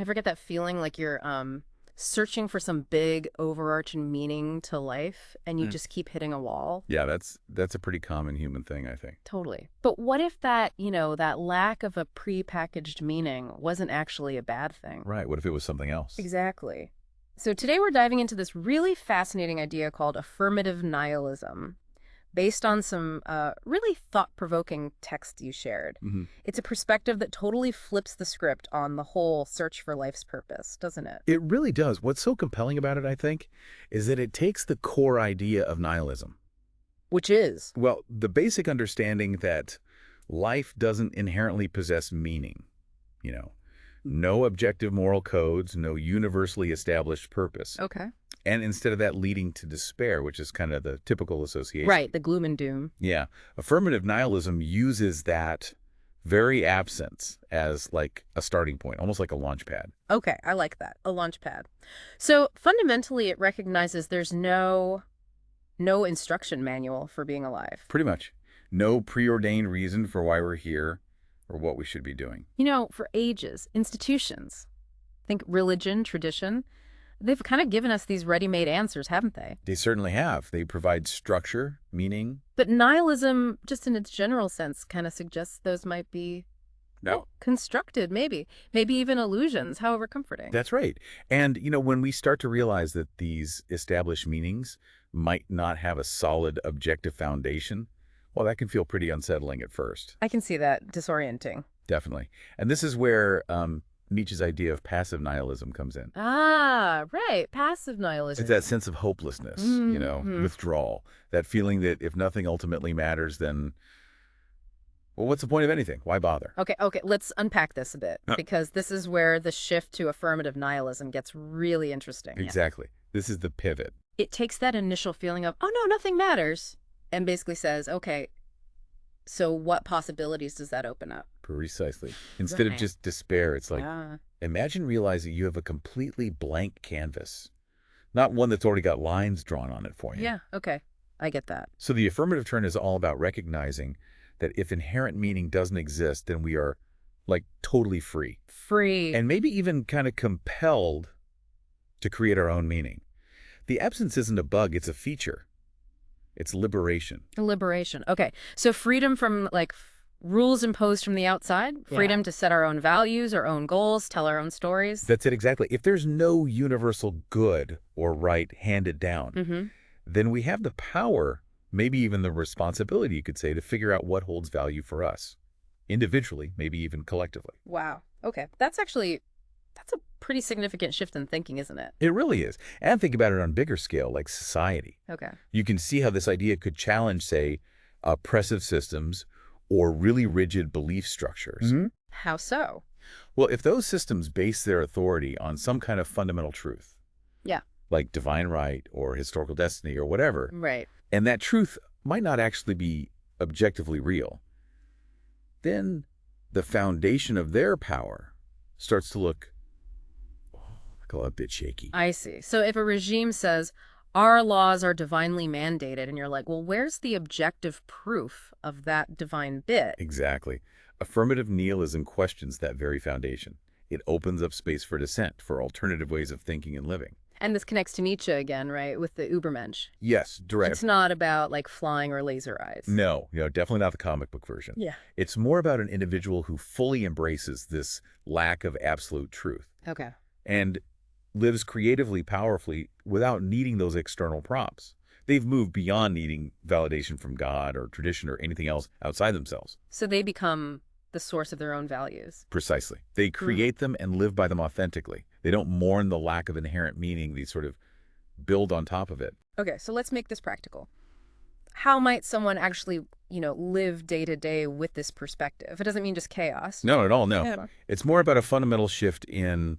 Ever get that feeling like you're searching for some big overarching meaning to life and you Mm. just keep hitting a wall? Yeah, that's a pretty common human thing, I think. Totally. But what if that, that lack of a prepackaged meaning wasn't actually a bad thing? Right. What if it was something else? Exactly. So today we're diving into this really fascinating idea called affirmative nihilism, based on some really thought-provoking text you shared. Hmm. It's a perspective that totally flips the script on the whole search for life's purpose, doesn't it? It really does. What's so compelling about it, I think, is that it takes the core idea of nihilism. Which is. Well, the basic understanding that life doesn't inherently possess meaning, you know, no objective moral codes, no universally established purpose. Okay. And instead of that leading to despair, which is kind of the typical association. Right, the gloom and doom. Yeah. Affirmative nihilism uses that very absence as like a starting point, almost like a launch pad. Okay, I like that. A launch pad. So fundamentally, it recognizes there's no instruction manual for being alive. Pretty much. No preordained reason for why we're here or what we should be doing. For ages, institutions, think religion, tradition, they've kind of given us these ready-made answers, haven't they? They certainly have. They provide structure, meaning. But nihilism, just in its general sense, kind of suggests those might be No. constructed, maybe. Maybe even illusions, however comforting. That's right. And, when we start to realize that these established meanings might not have a solid objective foundation, well, that can feel pretty unsettling at first. I can see that disorienting. Definitely. And this is where Nietzsche's idea of passive nihilism comes in. Ah, right. Passive nihilism. It's that sense of hopelessness, Mhm. withdrawal, that feeling that if nothing ultimately matters, then, well, what's the point of anything? Why bother? Okay. Let's unpack this a bit, Uh, because this is where the shift to affirmative nihilism gets really interesting. Exactly. This is the pivot. It takes that initial feeling of, oh, no, nothing matters, and basically says, okay, so what possibilities does that open up? Precisely. Instead of Right. just despair, it's like, Ah, imagine realizing you have a completely blank canvas, not one that's already got lines drawn on it for you. yeah, okay. I get that. So the affirmative turn is all about recognizing that if inherent meaning doesn't exist, then we are like totally free Free. and maybe even kind of compelled to create our own meaning. The absence isn't a bug, it's a feature. It's liberation. Liberation. Okay. So freedom from rules imposed from the outside, freedom to set our own values, our own goals, tell our own stories. That's it exactly. If there's no universal good or right handed down, Mm-hmm. then we have the power, maybe even the responsibility, you could say, to figure out what holds value for us, individually, maybe even collectively. Wow. Okay. That's a pretty significant shift in thinking, isn't it? It really is. And think about it on a bigger scale, like society. Okay. You can see how this idea could challenge, say, oppressive systems or really rigid belief structures. How so? Well, if those systems base their authority on some kind of fundamental truth, Yeah. like divine right or historical destiny or whatever, Right. and that truth might not actually be objectively real, then the foundation of their power starts to look a bit shaky. I see. So if a regime says, our laws are divinely mandated, and you're like, well, where's the objective proof of that divine bit? Exactly. Affirmative nihilism questions that very foundation. It opens up space for dissent, for alternative ways of thinking and living. And this connects to Nietzsche again, right, with the Übermensch. Yes, direct. It's not about flying or laser eyes. No, definitely not the comic book version. Yeah. It's more about an individual who fully embraces this lack of absolute truth Okay. and lives creatively, powerfully, without needing those external prompts. They've moved beyond needing validation from God or tradition or anything else outside themselves. So they become the source of their own values. Precisely. They create them and live by them authentically. They don't mourn the lack of inherent meaning. They sort of build on top of it. Okay, so let's make this practical. How might someone actually, live day to day with this perspective? It doesn't mean just chaos. No, not at all, no. Yeah. It's more about a fundamental shift in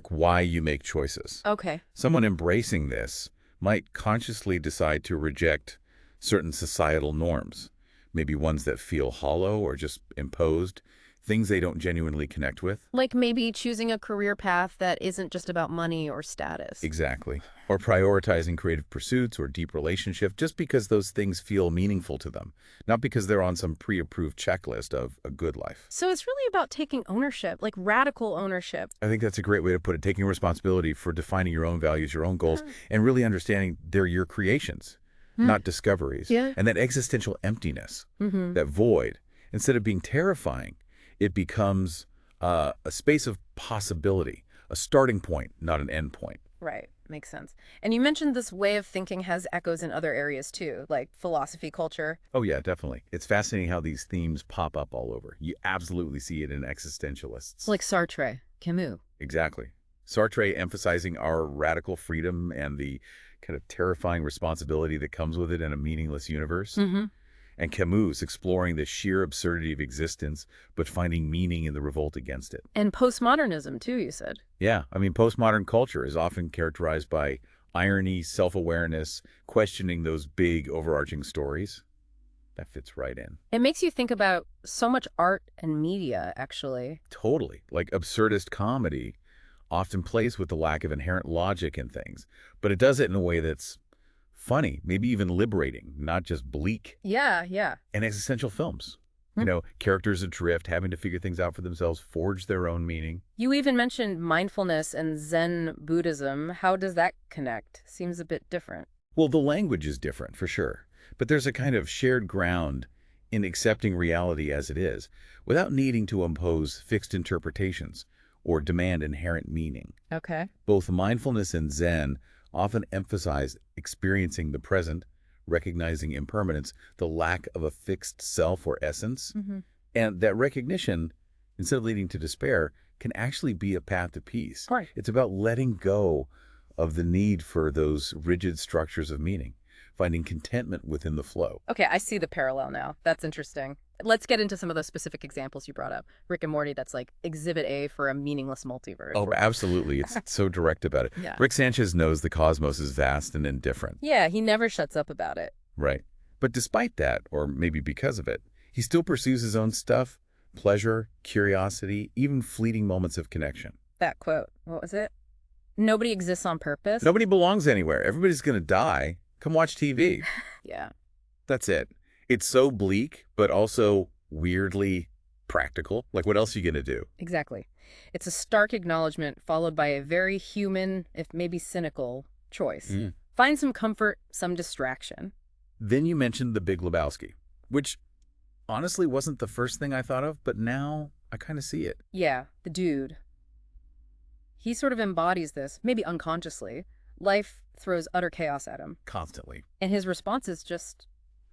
why you make choices. Okay. Someone embracing this might consciously decide to reject certain societal norms, maybe ones that feel hollow or just imposed, things they don't genuinely connect with. Like maybe choosing a career path that isn't just about money or status. Exactly. Or prioritizing creative pursuits or deep relationship just because those things feel meaningful to them, not because they're on some pre-approved checklist of a good life. So it's really about taking ownership, like radical ownership. I think that's a great way to put it, taking responsibility for defining your own values, your own goals, and really understanding they're your creations, not discoveries. Yeah. And that existential emptiness, that void, instead of being terrifying, it becomes a space of possibility, a starting point, not an end point. Right. Makes sense. And you mentioned this way of thinking has echoes in other areas too, like philosophy, culture. Oh, yeah, definitely. It's fascinating how these themes pop up all over. You absolutely see it in existentialists. Like Sartre, Camus. Exactly. Sartre emphasizing our radical freedom and the kind of terrifying responsibility that comes with it in a meaningless universe. And Camus exploring the sheer absurdity of existence, but finding meaning in the revolt against it. And postmodernism too, you said. Yeah, I mean, postmodern culture is often characterized by irony, self-awareness, questioning those big overarching stories. That fits right in. It makes you think about so much art and media, actually. Totally. Like absurdist comedy often plays with the lack of inherent logic in things, but it does it in a way that's funny, maybe even liberating, not just bleak. Yeah, yeah. And existential films. You know, characters adrift, having to figure things out for themselves, forge their own meaning. You even mentioned mindfulness and Zen Buddhism. How does that connect? Seems a bit different. Well, the language is different, for sure. But there's a kind of shared ground in accepting reality as it is, without needing to impose fixed interpretations or demand inherent meaning. Okay. Both mindfulness and Zen often emphasize experiencing the present, recognizing impermanence, the lack of a fixed self or essence. And that recognition, instead of leading to despair, can actually be a path to peace. Right. It's about letting go of the need for those rigid structures of meaning, finding contentment within the flow. Okay, I see the parallel now. That's interesting. Let's get into some of those specific examples you brought up. Rick and Morty, that's like exhibit A for a meaningless multiverse. Oh, absolutely. It's so direct about it. Yeah. Rick Sanchez knows the cosmos is vast and indifferent. Yeah, he never shuts up about it. Right. But despite that, or maybe because of it, he still pursues his own stuff, pleasure, curiosity, even fleeting moments of connection. That quote, what was it? Nobody exists on purpose. Nobody belongs anywhere. Everybody's going to die. Come watch TV. Yeah. That's it. It's so bleak, but also weirdly practical. Like, what else are you going to do? Exactly. It's a stark acknowledgement followed by a very human, if maybe cynical, choice. Find some comfort, some distraction. Then you mentioned The Big Lebowski, which honestly wasn't the first thing I thought of, but now I kind of see it. Yeah, the dude. He sort of embodies this, maybe unconsciously. Life throws utter chaos at him. Constantly. And his response is just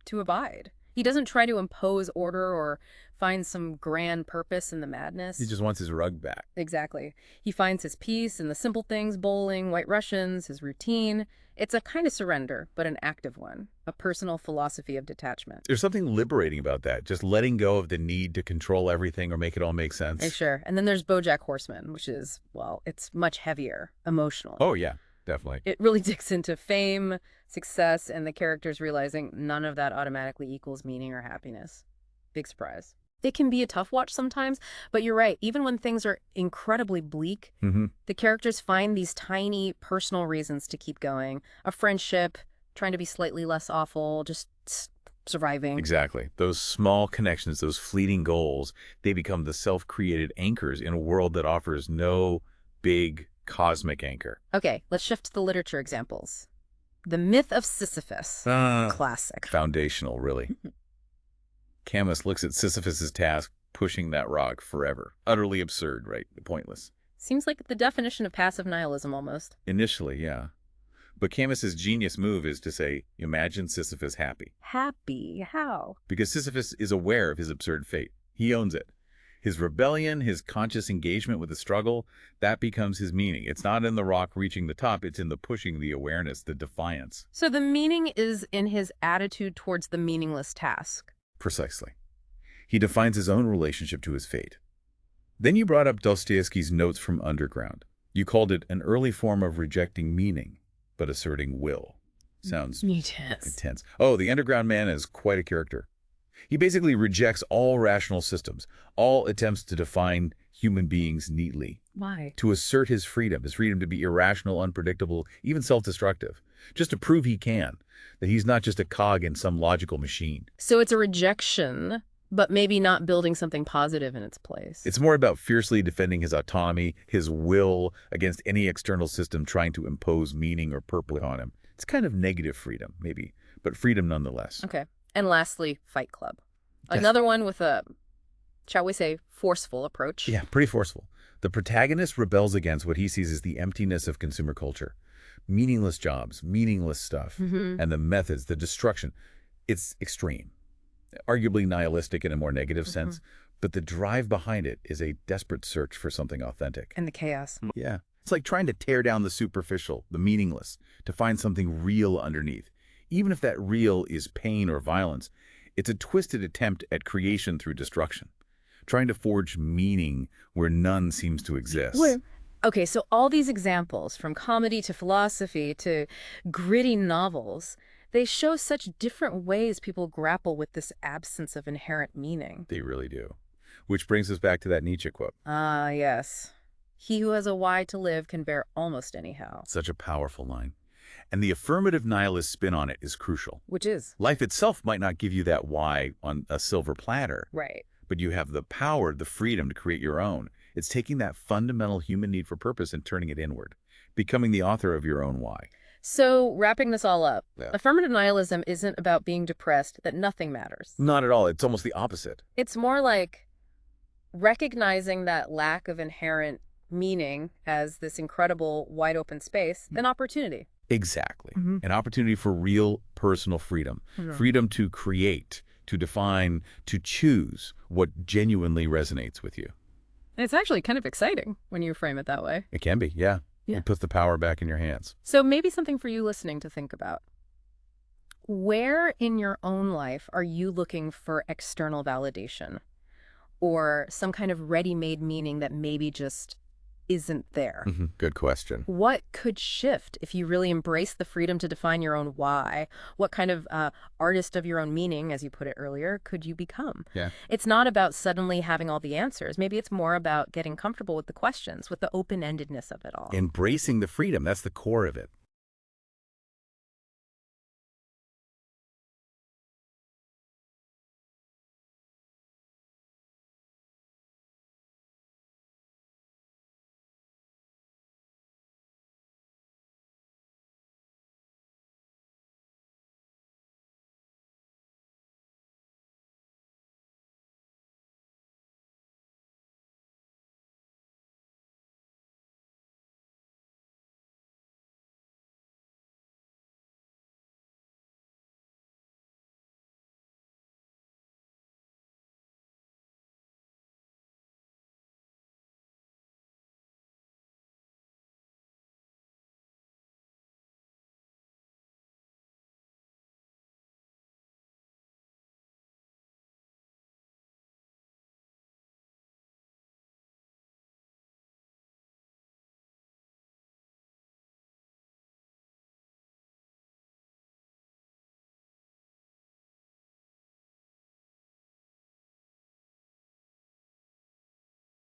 to abide. He doesn't try to impose order or find some grand purpose in the madness. He just wants his rug back. Exactly. He finds his peace in the simple things, bowling, White Russians, his routine. It's a kind of surrender, but an active one, a personal philosophy of detachment. There's something liberating about that, just letting go of the need to control everything or make it all make sense. Sure. And then there's BoJack Horseman, which is, well, it's much heavier, emotional. Oh, yeah, definitely. It really digs into fame, success, and the characters realizing none of that automatically equals meaning or happiness. Big surprise. It can be a tough watch sometimes, but you're right. Even when things are incredibly bleak, the characters find these tiny personal reasons to keep going. A friendship, trying to be slightly less awful, just surviving. Exactly. Those small connections, those fleeting goals, they become the self-created anchors in a world that offers no big cosmic anchor. Okay, let's shift to the literature examples. The Myth of Sisyphus. Classic. Foundational, really. Camus looks at Sisyphus's task, pushing that rock forever. Utterly absurd, right? Pointless. Seems like the definition of passive nihilism almost. Initially, yeah. But Camus's genius move is to say, imagine Sisyphus happy. Happy? How? Because Sisyphus is aware of his absurd fate. He owns it. His rebellion, his conscious engagement with the struggle, that becomes his meaning. It's not in the rock reaching the top, it's in the pushing, the awareness, the defiance. So the meaning is in his attitude towards the meaningless task. Precisely. He defines his own relationship to his fate. Then you brought up Dostoevsky's Notes from Underground. You called it an early form of rejecting meaning, but asserting will. Sounds intense. intense. Oh, the Underground Man is quite a character. He basically rejects all rational systems, all attempts to define human beings neatly, Why? to assert his freedom to be irrational, unpredictable, even self-destructive, just to prove he can, that he's not just a cog in some logical machine. So it's a rejection, but maybe not building something positive in its place. It's more about fiercely defending his autonomy, his will, against any external system trying to impose meaning or purpose on him. It's kind of negative freedom, maybe, but freedom nonetheless. Okay. And lastly, Fight Club. Yes. Another one with a, shall we say, forceful approach. Yeah, pretty forceful. The protagonist rebels against what he sees as the emptiness of consumer culture. Meaningless jobs, meaningless stuff, and the methods, the destruction. It's extreme, arguably nihilistic in a more negative sense, but the drive behind it is a desperate search for something authentic. And the chaos. Yeah. It's like trying to tear down the superficial, the meaningless, to find something real underneath. Even if that real is pain or violence, it's a twisted attempt at creation through destruction, trying to forge meaning where none seems to exist. Okay, so all these examples, from comedy to philosophy to gritty novels, they show such different ways people grapple with this absence of inherent meaning. They really do. Which brings us back to that Nietzsche quote. Ah, yes. He who has a why to live can bear almost anyhow. Such a powerful line. And the affirmative nihilist spin on it is crucial. Which is? Life itself might not give you that why on a silver platter, Right. but you have the power, the freedom to create your own. It's taking that fundamental human need for purpose and turning it inward, becoming the author of your own why. So, wrapping this all up, Yeah. affirmative nihilism isn't about being depressed that nothing matters. Not at all. It's almost the opposite. It's more like recognizing that lack of inherent meaning as this incredible wide open space, an opportunity. Exactly. An opportunity for real personal freedom. Freedom to create, to define, to choose what genuinely resonates with you. And it's actually kind of exciting when you frame it that way. It can be, yeah. Yeah. It puts the power back in your hands. So maybe something for you listening to think about. Where in your own life are you looking for external validation or some kind of ready-made meaning that maybe just isn't there? Good question. What could shift if you really embrace the freedom to define your own why? What kind of artist of your own meaning, as you put it earlier, could you become? Yeah. It's not about suddenly having all the answers. Maybe it's more about getting comfortable with the questions, with the open-endedness of it all. Embracing the freedom, that's the core of it.